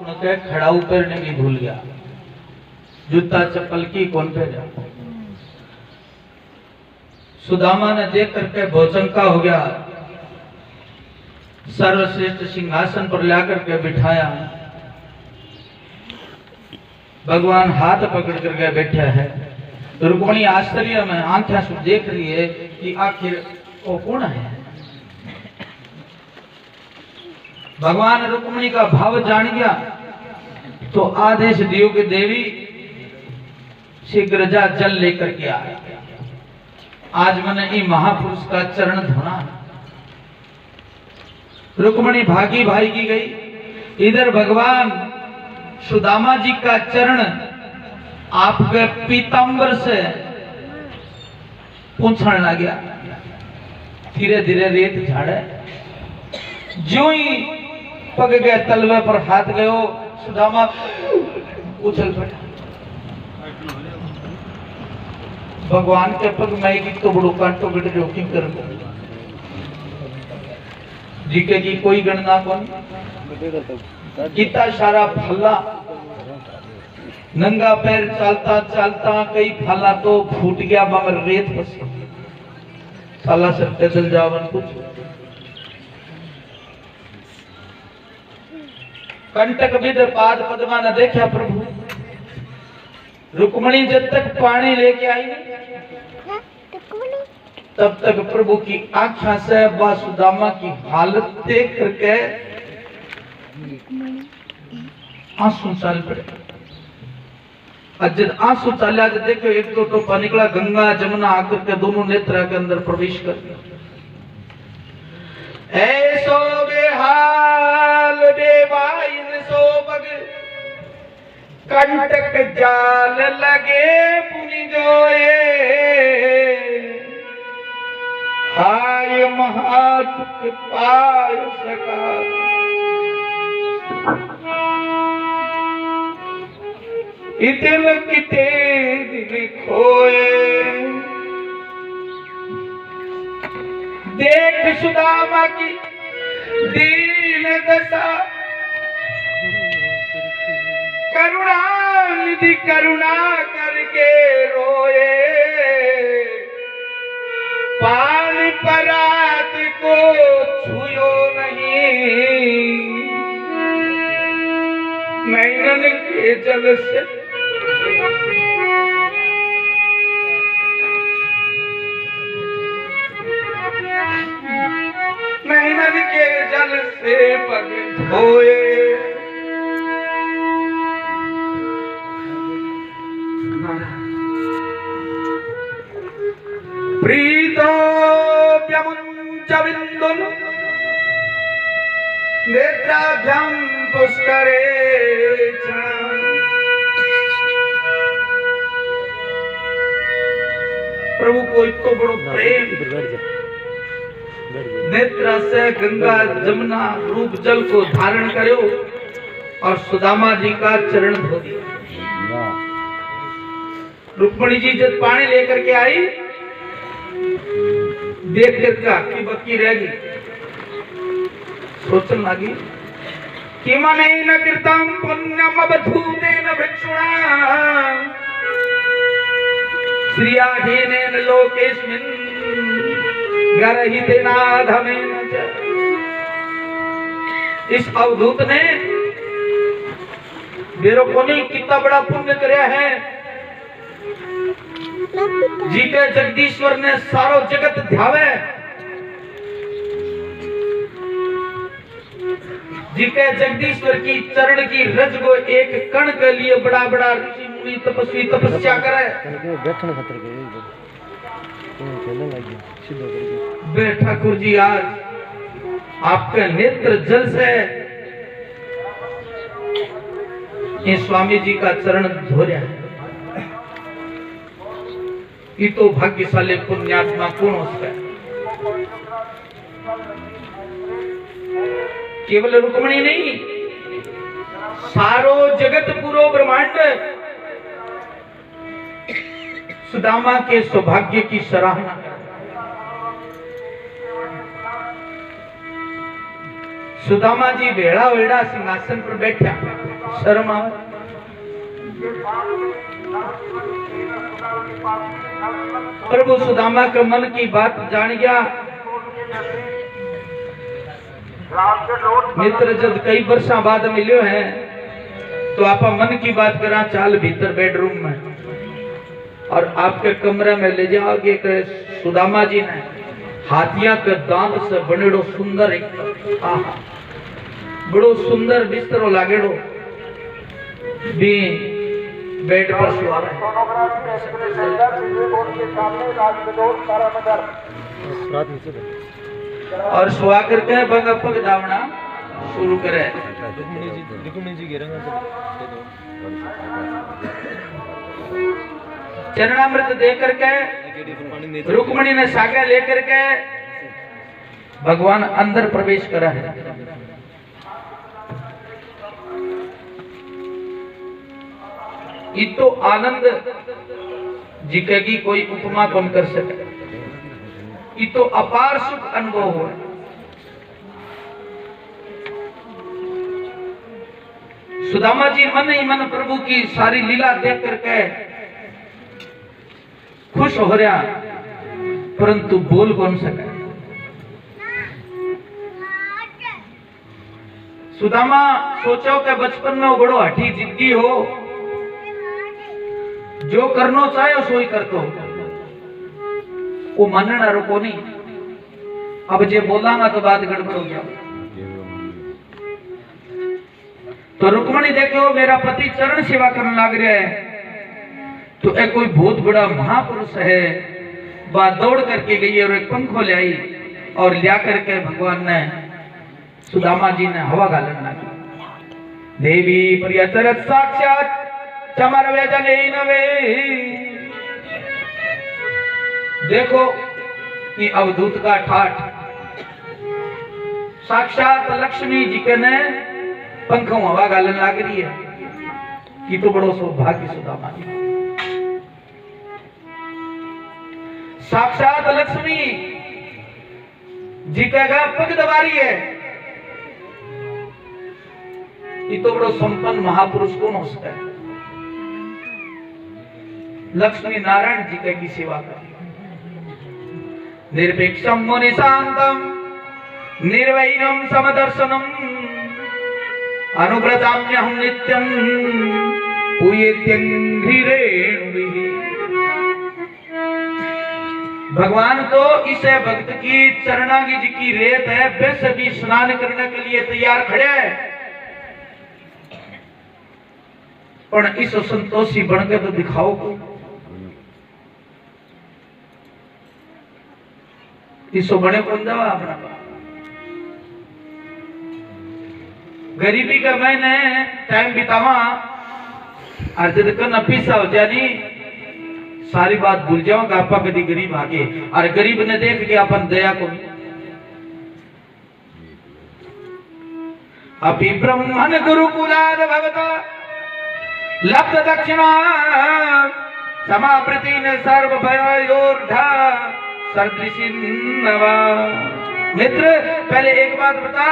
उनके खड़ा उतरने भी भूल गया, जूता चप्पल की कौन पे जा। सुदामा ने देख करके भोचंका हो गया, सर्वश्रेष्ठ सिंहासन पर लाकर के बिठाया। भगवान हाथ पकड़ करके बैठे हैं। रुक्मणी आश्चर्य में आंखें से देख रही है कि आखिर वो कौन है। भगवान रुक्मणी का भाव जान गया तो आदेश दियो कि देवी शीघ्र जा जल लेकर के आए, आज मैंने ई महापुरुष का चरण धोना। रुक्मणी भागी भागी गई। इधर भगवान सुदामा जी का चरण आपके पीतांबर से पूछने लग गया। धीरे धीरे रेत झाड़े, जो ही पग गए तलवे पर हाथ गयो, सुदामा उछल पड़ा। भगवान के पग में की तो बड़ो कांटो बिट जोखिम कर जीके की कोई गणना कौन। कितना सारा फल्ला नंगा पैर चलता चलता कई फल्ला तो फूट गया, मगर रेत फंस साला से पैदल जावन कुछ। कंटक विद पाद पद्मा न देखा प्रभु। रुक्मणी जब तक पानी लेके आई तब तक प्रभु की आंखों से सुदामा की हालत देख करके आंसू चल पड़े। जब आंसू चला तो देखो एक तो टोपा निकला, गंगा जमुना आकर के दोनों नेत्र के अंदर प्रवेश कर दिया। ऐसो बेहाल बेबाइन सो बग कंटक जाल लगे पुनि जोए, हाय महातुक पाय सका। इतिल किते दिल खोए, देख सुदामा की दीन दशा, करुणा निधि करुणा करके रोए। पान परात को छुयो नहीं, नैनन के जल से नैनन के जल से पग धोए। प्रीतो व्यमुञ्च बिन्दुन् नेत्राभ्यां पुष्करे च। प्रभु को इतना बड़ो प्रेम, नेत्र से गंगा जमुना रूप जल को धारण करो और सुदामा जी का चरण धो दिया। रुक्मणी जी जब पानी लेकर के आई, देख कर की बक्की रह गई, सोचने लगी कि मने न कृतम पुण्यम अवधूतेन भिक्षुणा श्रियाधीनेन लोकेस्मिन् गरहितेनाधमेन च। इस अवधूत ने मेरे को नहीं कितना बड़ा पुण्य कराया है। जी के जगदीश्वर ने सारो जगत ध्यावे, जी के जगदीश्वर की चरण की रज को एक कण के लिए बड़ा बड़ा ऋषि मुनि तपस्वी तपस्या करे। बे ठाकुर जी आज आपके नेत्र जल से ये स्वामी जी का चरण धो रहा है। ये तो भाग्यशाली पुण्यात्मा कौन होता है। केवल रुक्मणी नहीं, सारो जगत पूरो ब्रह्मांड सुदामा के सौभाग्य की सराहना कर। सुदामा जी वेड़ा वेड़ा सिंहासन पर बैठा, शर्म आवे। प्रभु सुदामा के मन की बात जान गया। मित्र जब कई वर्षा बाद मिलो है तो आप मन की बात करा, चाल भीतर बेडरूम में और आपके कमरे में ले जाओगे कि सुदामा जी ने हाथिया के दांत से बनेड़ो सुंदर एक बड़ो सुंदर बिस्तरो लागेड़ो भी बेड पर सुआ रहे। और सुआ करके बंग पग दावना शुरू करे। चरणामृत दे करके रुक्मणी ने सागर लेकर के भगवान अंदर प्रवेश करा है। ये तो आनंद जिकेगी कोई उपमा कौन कर सके। ये तो अपार सुख अनुभव हो। सुदामा जी मन ही मन प्रभु की सारी लीला देख करके खुश हो रहा, परंतु बोल कौन सके। सुदामा सोचो कि बचपन में वो बड़ो हठी जिद्दी हो, जो करना चाहे सो ही कर दो, वो मानना रुको नहीं। अब जे बोलांगा तो बात गड़बड़ हो गया। तो रुक्मणी देखो मेरा पति चरण सेवा करने लग रहा है, तो एक कोई बहुत बड़ा महापुरुष है। बात दौड़ करके गई और एक पंखो ले आई और लिया करके भगवान ने सुदामा जी ने हवा गालन लगी। देवी प्रियचरत साक्षात चमर वेदने नवे। देखो ये अवधूत का ठाठ साक्षात लक्ष्मी जी के ने पंखों हवा गालन लग रही है कि तो बड़ो सौभाग्य सुदामा जी। साक्षात लक्ष्मी जी का पग दबारी है, ये तो बड़ो संपन्न महापुरुष कौन हो सकता है। लक्ष्मी नारायण जी की सेवा करी। निरपेक्षम मुनि शांतम निर्वैरम समदर्शनम अनुव्रताम्यहं नित्यं पूयेत्यंघ्रिरेणुभिः। भगवान तो इस भक्त की चरणागी जी की रेत है, वैसे भी स्नान करने के लिए तैयार खड़े है, पर इस संतोषी बनकर तो दिखाओ को। इसो बड़े कौन दवा अपना गरीबी का मैंने टाइम बितावा और जब करना पीसा हो जानी सारी बात भूल जाऊंगा। आपा कभी गरीब आगे और गरीब ने देख के अपन दया को अभी ब्रह्मण गुरुकुलाद भवता लब्ध दक्षिणा समावृति ने सर्व भयोर्धा सदृशिन्नवा। मित्र पहले एक बात बता,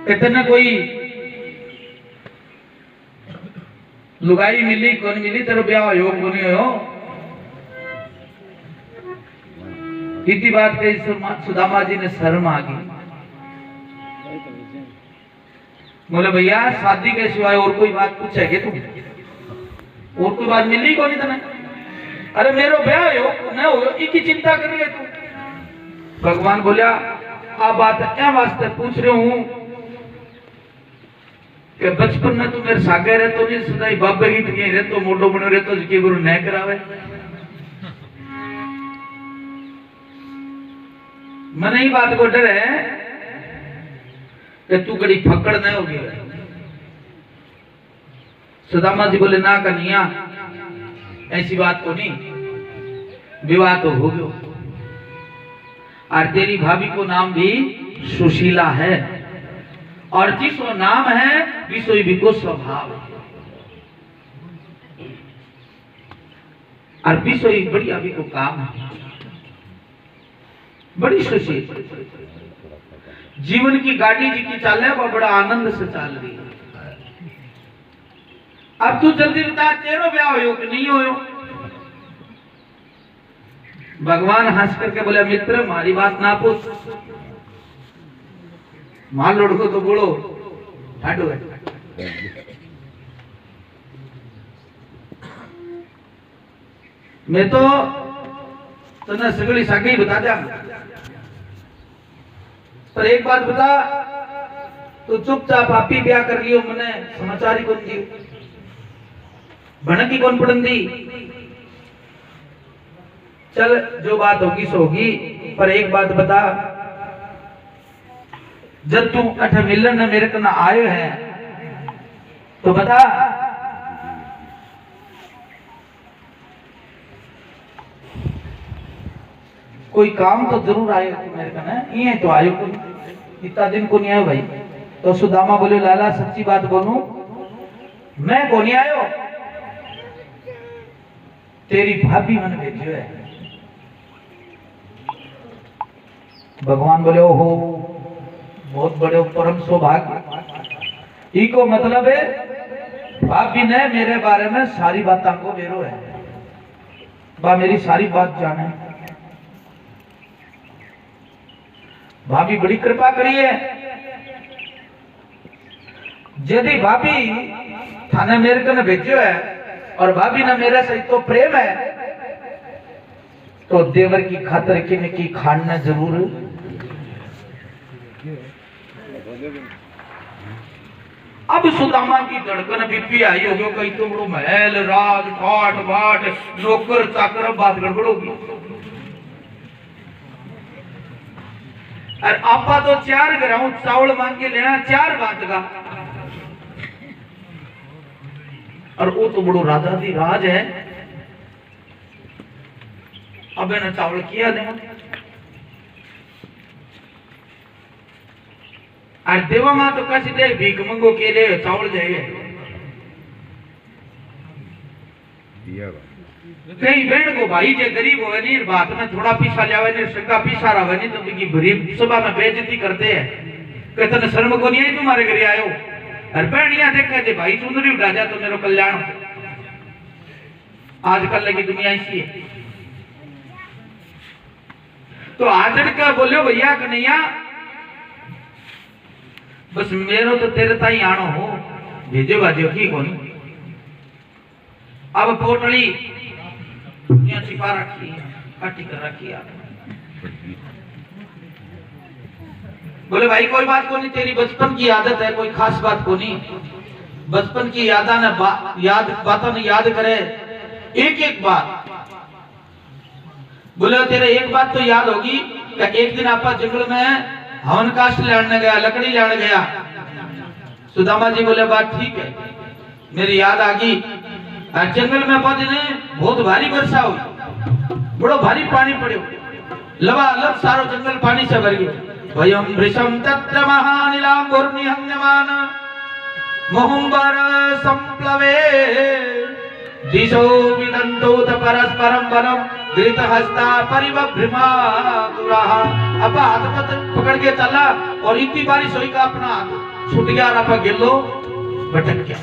इतने कोई लुगाई मिली कौन मिली तेरे ब्याह हो कौन हो। इतनी बात कही सुदामा जी ने शर्म आ गई। बोले भैया शादी के सिवाय और कोई बात पूछेगे तुम, और कोई बात मिली कौन इतना। अरे मेरो ब्याह हो न हो एक ही चिंता कर ले तू। भगवान बोलिया आप बात क्या वास्ते पूछ रहे हूं कि बचपन में तू मेरे सागे रहे तो नहीं सदाई बाबे की तक रहे तो मोटो बनो रहे तो जिके गुरु न करावे। मन ही बात को डर है कि तू कड़ी फकड़ न होगी। सुदामा जी बोले ना कन्हैया ऐसी बात तो नहीं, विवाह तो हो गयो और तेरी भाभी को नाम भी सुशीला है और जिसको नाम है विषय विको स्वभाव और विषय बढ़िया भी को काम है, बड़ी सुशील जीवन की गाड़ी जी की चाल है वो बड़ा आनंद से चल रही है। अब तू जल्दी बता तेरो ब्याह हो कि नहीं हो? भगवान हंस करके बोले मित्र मारी बात ना पूछ, माल लड़को तो बोलो ठाडो है। मैं तो तने सगली सागी बता दिया, पर एक बात बता, तू चुपचाप आप ही ब्याह कर लियो, मैंने समाचार ही कौन दियो, भनक ही कौन पड़न दी। चल जो बात होगी सो होगी, पर एक बात बता, जब तू अठ मिलन ने मेरे कना आयो है तो बता कोई काम तो जरूर आयो मेरे कना, ये तो आयो को इतना दिन को नहीं आयो भाई। तो सुदामा बोले लाला सच्ची बात बोलूं मैं को नहीं आयो, तेरी भाभी मन भेजियो है। भगवान बोले ओहो बहुत बड़े परम सौभाग्य। इको मतलब है भाभी ने मेरे बारे में सारी बातों को बेरो है, बा मेरी सारी बात जाने। भाभी बड़ी कृपा करी है, यदि भाभी थाने मेरे को भेजो है और भाभी ने मेरे से तो प्रेम है तो देवर की खातर की खाना जरूर। अब सुदामा की धड़कन बीपी आई होगी, कहीं तो बड़ो महल राज ठाट बाट नौकर चाकर बात गड़बड़ होगी। और आपा तो 4 ग्राम चावल मांग के लेना 4 बात का, और वो तो बड़ो राजा दी राज है। अब ना चावल किया देना और देवा मां तो कैसे दे भीख मंगो के लिए चावल जाए। कहीं बहन को भाई जे गरीब हो नहीं बात में थोड़ा पीछा लिया नहीं सका पीछा रहा नहीं तो गरीब सभा में बेइज्जती करते हैं, कहते शर्म को नहीं आई तुम्हारे घर आयो। और बहनिया देखा जे भाई चुंदरी उठा जा तो मेरा कल्याण। आजकल की दुनिया ऐसी है। तो आजड़ का बोलो भैया कन्हैया बस मेरो तो तेरे ताई आनो हो भेजो बाजो की कोनी। अब पोटली यहाँ छिपा रखी काटी कर रखी आपने। बोले भाई कोई बात को नहीं, तेरी बचपन की आदत है, कोई खास बात को नहीं। बचपन की बातों ने याद करे एक एक बात। बोले तेरे एक बात तो याद होगी कि एक दिन आप जंगल में हवन काष्ट लेने गया, लकड़ी लेने गया। सुदामा जी बोले बात ठीक है, मेरी याद आ गई। जंगल में बहुत भारी वर्षा हुई, बड़ो भारी पानी पड़ो, लबालब सारो जंगल पानी से भर गयो। भयम वृषम तत्र महानिलाम्बुर्निहन्यमान मोहुंबर संप्लवे दिशो विदन्तोत परस्परम वनम धृतहस्ता परिवभ्रमा दुराहा। अब हाथ पकड़ के चला और इतनी बारिश हुई का अपना हाथ छूट गया और आप गिल्लो भटक गया।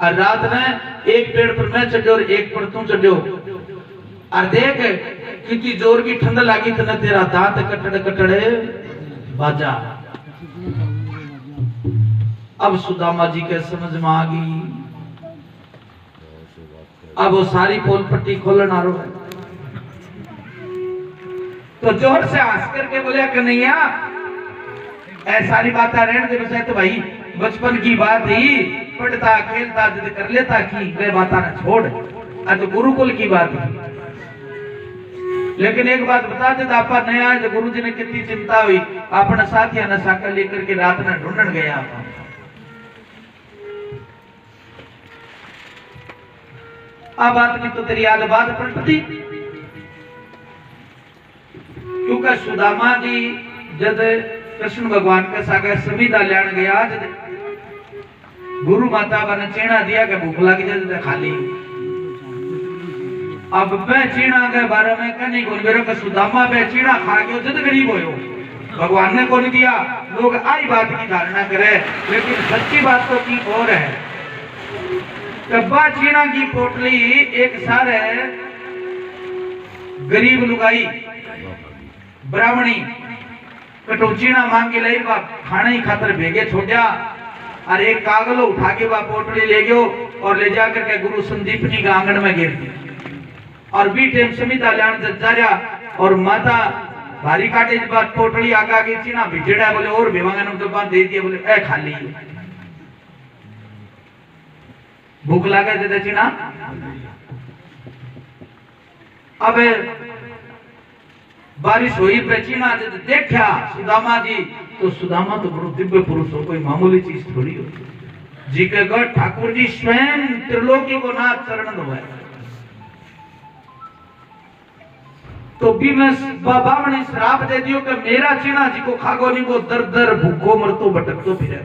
और रात में एक पेड़ पर मैं चढ़ो और एक पर तू चढ़ो और देख कितनी जोर की ठंड लगी तो न तेरा दांत कटड़े कटड़े बाजा। अब सुदामा जी के समझ में आ गई, अब वो सारी पोल पट्टी खोलना रो है। तो जोर से हंस करके बोले कन्हैया ऐ सारी बातें रहने दे, बस तो भाई बचपन की बात ही पढ़ता खेलता जिद कर लेता की वे बातें ना छोड़, आज तो गुरुकुल की बात है। लेकिन एक बात बता दे आपा नया है, गुरु जी ने कितनी चिंता हुई, अपने साथिया ने साकर लेकर के रात में ढूंढन गया। अब बात नहीं तो तेरी याद बात पलटती, क्योंकि सुदामा जी जब कृष्ण भगवान के सागर समिधा लेन गया, जब गुरु माता ने चीना दिया कि भूख लगी जब खाली। अब मैं चीना के बारे में कहनी को मेरे को सुदामा पे चीना खा गयो जद गरीब होयो। भगवान ने कौन दिया। लोग आई बात की धारणा करे, लेकिन सच्ची बात तो की और है। कब्बा चीना की पोटली एक सारे गरीब लुगाई ब्राह्मणी कटोचीना मांग के लाई बा खाने ही खातर भेगे छोड़ा और एक कागलो उठा के बा पोटली ले गयो और ले जाकर के गुरु संदीपनी के आंगन में गिर दी। और बी टेम समिता लान जा रहा और माता भारी काटे इस बात पोटली आगा के चीना भिजड़ा बोले और भिवांगन के बाद दे दिए बोले ए खाली भूख लागे दे चीना। अब बारिश हुई पे चीना देखा सुदामा जी, तो सुदामा तो बड़ो दिव्य पुरुष हो, कोई मामूली चीज थोड़ी हो जी के गढ़ ठाकुर जी स्वयं त्रिलोकी को नाथ चरण हुआ। तो भी मैं बाबा ने श्राप दे दियो कि मेरा चीना जी को खागो नहीं वो दर दर भूखो मरतो भटकतो फिरे।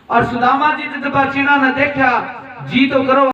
और सुदामा जी जब चीना ने देखा जी तो करो